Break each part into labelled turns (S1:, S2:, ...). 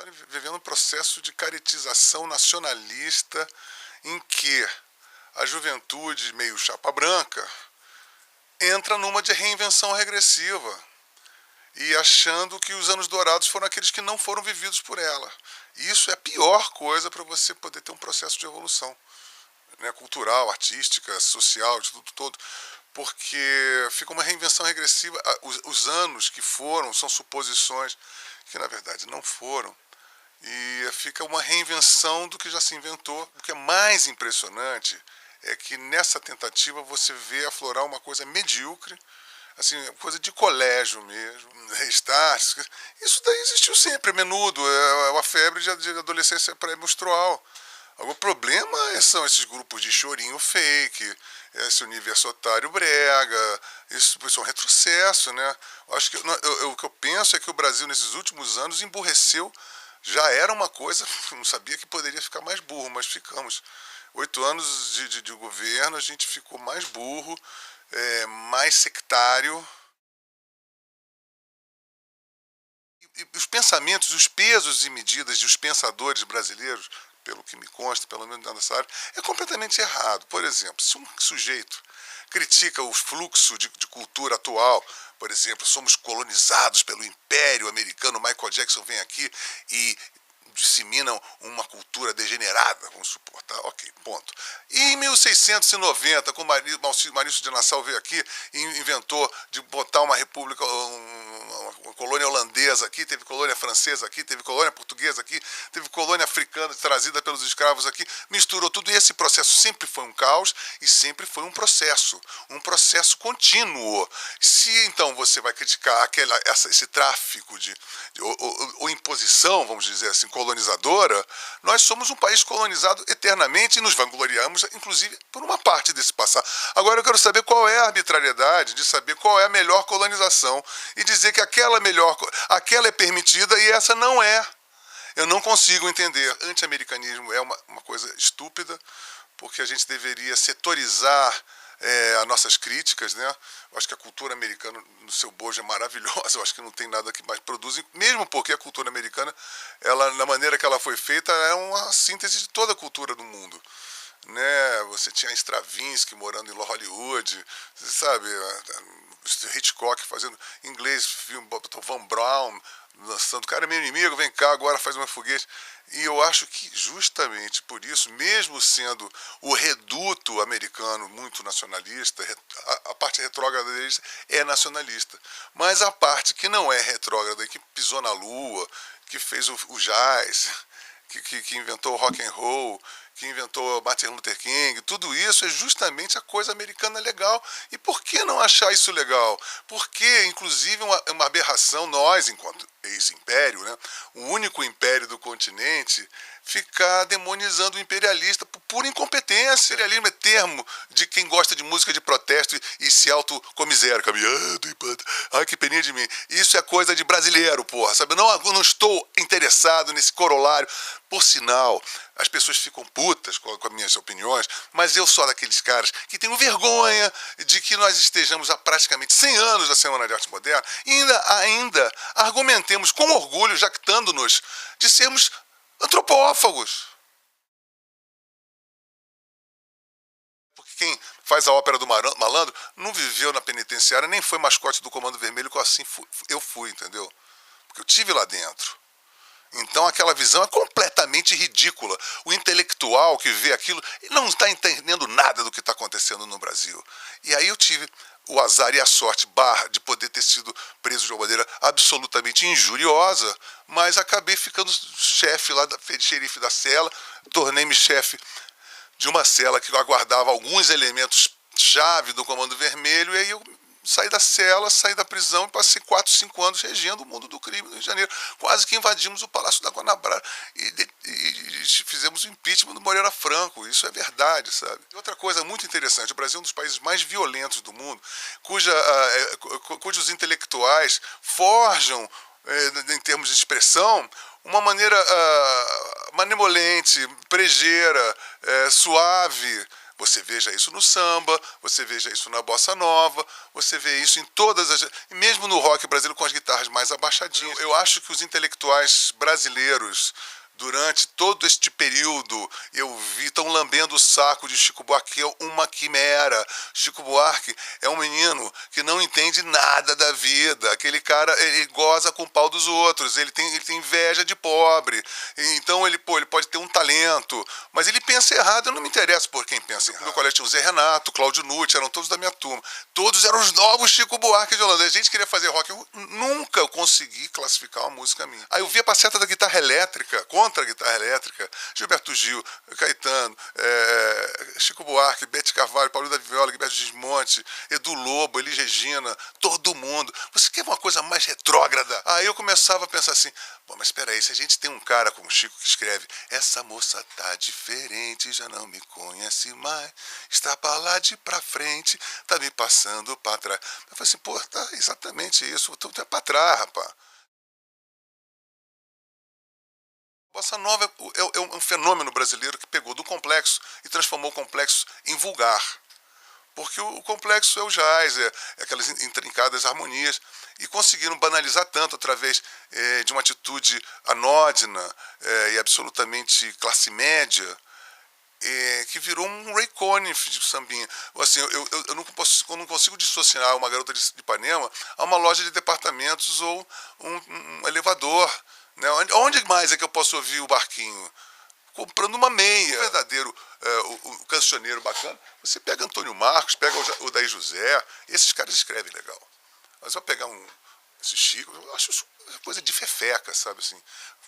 S1: está vivendo um processo de caretização nacionalista em que a juventude meio chapa branca entra numa de reinvenção regressiva e achando que os anos dourados foram aqueles que não foram vividos por ela. E isso é a pior coisa para você poder ter um processo de evolução, né, cultural, artística, social, de tudo todo, porque fica uma reinvenção regressiva. Os anos que foram são suposições que na verdade não foram, e fica uma reinvenção do que já se inventou. O que é mais impressionante é que nessa tentativa você vê aflorar uma coisa medíocre, assim, coisa de colégio mesmo, restart. Isso daí existiu sempre, é menudo, é uma febre de adolescência pré-menstrual. O problema são esses grupos de chorinho fake, esse universo otário brega, isso é um retrocesso, né? Acho que o que eu penso é que o Brasil nesses últimos anos emburreceu. Já era uma coisa, não sabia que poderia ficar mais burro, mas ficamos. 8 anos de governo, a gente ficou mais burro, mais sectário. E os pensamentos, os pesos e medidas dos pensadores brasileiros, pelo que me consta, pelo menos nessa área, é completamente errado. Por exemplo, se um sujeito critica o fluxo de cultura atual, por exemplo, somos colonizados pelo Império Americano, Michael Jackson vem aqui e disseminam uma cultura degenerada, vamos supor, tá? Ok, ponto. E em 1690, quando Maurício de Nassau veio aqui e inventou de botar uma república, uma colônia holandesa aqui, teve colônia francesa aqui, teve colônia portuguesa aqui, teve colônia africana trazida pelos escravos aqui, misturou tudo, e esse processo sempre foi um caos e sempre foi um processo contínuo. Se então você vai criticar esse tráfico ou imposição, vamos dizer assim, colonizadora, nós somos um país colonizado eternamente e nos vangloriamos, inclusive, por uma parte desse passado. Agora eu quero saber qual é a arbitrariedade de saber qual é a melhor colonização e dizer que aquela é permitida e essa não é. Eu não consigo entender. Anti-americanismo é uma coisa estúpida, porque a gente deveria setorizar as nossas críticas, né? Eu acho que a cultura americana, no seu bojo, é maravilhosa. Eu acho que não tem nada que mais produz, mesmo porque a cultura americana, ela, na maneira que ela foi feita, é uma síntese de toda a cultura do mundo, né? Você tinha Stravinsky morando em Hollywood, você sabe, Hitchcock fazendo inglês, filme, Van Braun lançando, cara, é meu inimigo, vem cá, agora faz uma foguete. E eu acho que justamente por isso, mesmo sendo o reduto americano muito nacionalista, a parte retrógrada deles é nacionalista, mas a parte que não é retrógrada, que pisou na lua, que fez o jazz, que inventou o rock and roll, que inventou Martin Luther King, tudo isso é justamente a coisa americana legal. E por que não achar isso legal? Porque, inclusive, uma aberração, nós, enquanto ex-império, né, o único império do continente, ficar demonizando o imperialista por pura incompetência. Imperialismo é termo de quem gosta de música de protesto e se autocomisera. Ai, que peninha de mim. Isso é coisa de brasileiro, porra, sabe? Eu não estou interessado nesse corolário. Por sinal, as pessoas ficam putas com as minhas opiniões, mas eu sou daqueles caras que tenho vergonha de que nós estejamos há praticamente 100 anos da Semana de Arte Moderna e ainda argumentemos com orgulho, jactando-nos de sermos antropófagos. Porque quem faz a ópera do malandro não viveu na penitenciária, nem foi mascote do Comando Vermelho, que assim eu fui, entendeu? Porque eu tive lá dentro. Então aquela visão é completamente ridícula. O intelectual que vê aquilo não está entendendo nada do que está acontecendo no Brasil. E aí eu tive o azar e a sorte de poder ter sido preso de uma maneira absolutamente injuriosa, mas acabei ficando chefe lá, xerife da cela, tornei-me chefe de uma cela que aguardava alguns elementos-chave do Comando Vermelho, e aí eu saí da cela, saí da prisão e passei 4, 5 anos regendo o mundo do crime no Rio de Janeiro. Quase que invadimos o Palácio da Guanabara e fizemos o impeachment do Moreira Franco. Isso é verdade, sabe? E outra coisa muito interessante, o Brasil é um dos países mais violentos do mundo, cujos intelectuais forjam, em termos de expressão, uma maneira manemolente, brejeira, suave. Você veja isso no samba, você veja isso na bossa nova, você vê isso em todas as... mesmo no rock brasileiro com as guitarras mais abaixadinhas. Eu acho que os intelectuais brasileiros, durante todo este período, eu vi, estão lambendo o saco de Chico Buarque, que é uma quimera. Chico Buarque é um menino que não entende nada da vida. Aquele cara, ele goza com o pau dos outros, ele tem inveja de pobre. Então ele pode ter um talento, mas ele pensa errado. Eu não me interesso por quem pensa errado. No meu colégio tinha o Zé Renato, Cláudio Nucci, eram todos da minha turma. Todos eram os novos Chico Buarque de Holanda. A gente queria fazer rock, eu nunca consegui classificar uma música minha. Aí eu vi a Passeata da Guitarra Elétrica, contra a guitarra elétrica, Gilberto Gil, Caetano, Chico Buarque, Bete Carvalho, Paulinho da Viola, Gilberto Gismonte, Edu Lobo, Elis Regina, todo mundo. Você quer uma coisa mais retrógrada? Aí eu começava a pensar assim, bom, mas espera aí, se a gente tem um cara como Chico que escreve, essa moça tá diferente, já não me conhece mais, está pra lá de pra frente, tá me passando pra trás. Eu falei assim, pô, tá exatamente isso, tu é pra trás, rapaz. Bossa Nova é um fenômeno brasileiro que pegou do complexo e transformou o complexo em vulgar. Porque o complexo é o jazz, é aquelas intrincadas harmonias, e conseguiram banalizar tanto através de uma atitude anódina e absolutamente classe média, que virou um Ray Conniff de sambinha. Assim, eu não consigo dissociar uma garota de Ipanema a uma loja de departamentos ou um elevador. Né? Onde mais é que eu posso ouvir o Barquinho? Comprando uma meia. O verdadeiro o cancioneiro bacana, você pega Antônio Marcos, pega o Daí José, esses caras escrevem legal. Mas vai pegar esse Chico, eu acho isso uma coisa de fefeca, sabe assim.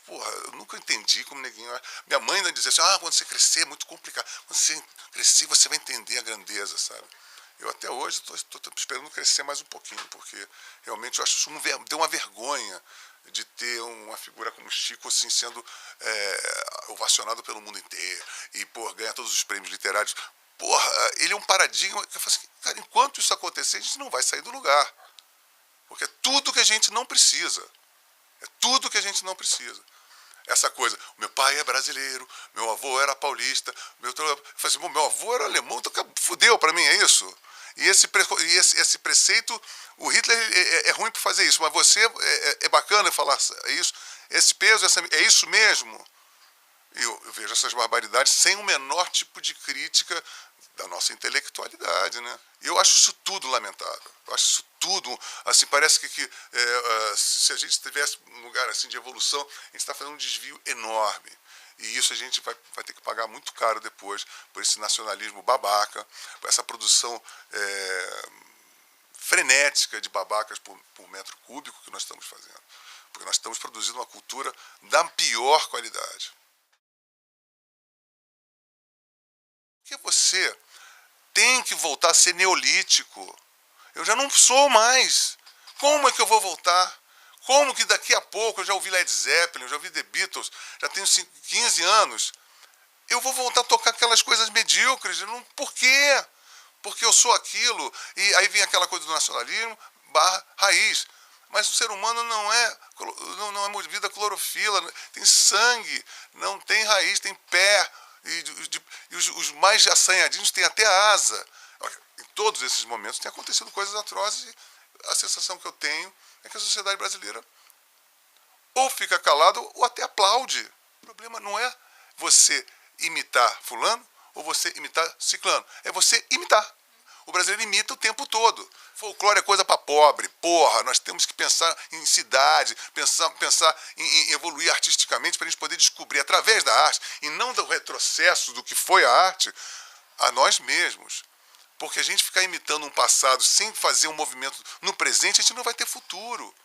S1: Porra, eu nunca entendi como neguinho... Minha mãe ainda dizia assim, quando você crescer é muito complicado. Quando você crescer, você vai entender a grandeza, sabe? Eu até hoje estou esperando crescer mais um pouquinho, porque realmente eu acho isso deu uma vergonha de ter uma figura como Chico assim, sendo ovacionado pelo mundo inteiro e ganhar todos os prêmios literários. Porra, ele é um paradigma que eu falo assim, cara, enquanto isso acontecer, a gente não vai sair do lugar. Porque é tudo que a gente não precisa. É tudo que a gente não precisa. Essa coisa, meu pai é brasileiro, meu avô era paulista, eu falei assim, meu avô era alemão, então fudeu pra mim, é isso? E esse preceito, o Hitler é ruim por fazer isso, mas você é bacana falar isso, esse peso, é isso mesmo? Eu vejo essas barbaridades sem o menor tipo de crítica da nossa intelectualidade, né? Eu acho isso tudo lamentável. Eu acho isso tudo, assim, parece que se a gente estivesse num lugar assim de evolução, a gente está fazendo um desvio enorme. E isso a gente vai ter que pagar muito caro depois, por esse nacionalismo babaca, por essa produção frenética de babacas por metro cúbico que nós estamos fazendo. Porque nós estamos produzindo uma cultura da pior qualidade. Porque você tem que voltar a ser neolítico. Eu já não sou mais. Como é que eu vou voltar? Como que daqui a pouco eu já ouvi Led Zeppelin, eu já ouvi The Beatles, já tenho 15 anos, eu vou voltar a tocar aquelas coisas medíocres? Por quê? Porque eu sou aquilo. E aí vem aquela coisa do nacionalismo / raiz. Mas o ser humano não é movido a clorofila, tem sangue, não tem raiz, tem pé. E os mais assanhadinhos têm até asa. Em todos esses momentos tem acontecido coisas atrozes e a sensação que eu tenho é que a sociedade brasileira ou fica calada ou até aplaude. O problema não é você imitar fulano ou você imitar ciclano. É você imitar. O brasileiro imita o tempo todo. Folclore é coisa para pobre. Porra, nós temos que pensar em cidade, pensar em evoluir artisticamente para a gente poder descobrir através da arte, e não do retrocesso do que foi a arte, a nós mesmos. Porque a gente ficar imitando um passado sem fazer um movimento no presente, a gente não vai ter futuro.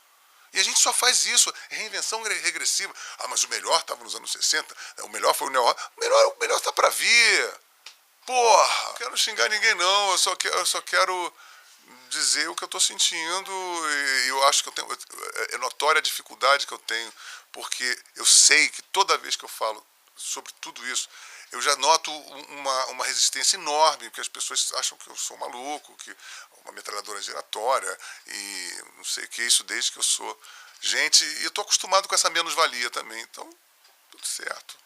S1: E a gente só faz isso, reinvenção regressiva. Mas o melhor estava nos anos 60, o melhor foi o neo. O melhor está para vir. Porra, não quero xingar ninguém não, eu só quero dizer o que eu estou sentindo, e eu acho que é notória a dificuldade que eu tenho, porque eu sei que toda vez que eu falo sobre tudo isso, eu já noto uma resistência enorme, porque as pessoas acham que eu sou maluco, que uma metralhadora giratória, e não sei o que, isso desde que eu sou gente, e eu estou acostumado com essa menos-valia também, então tudo certo.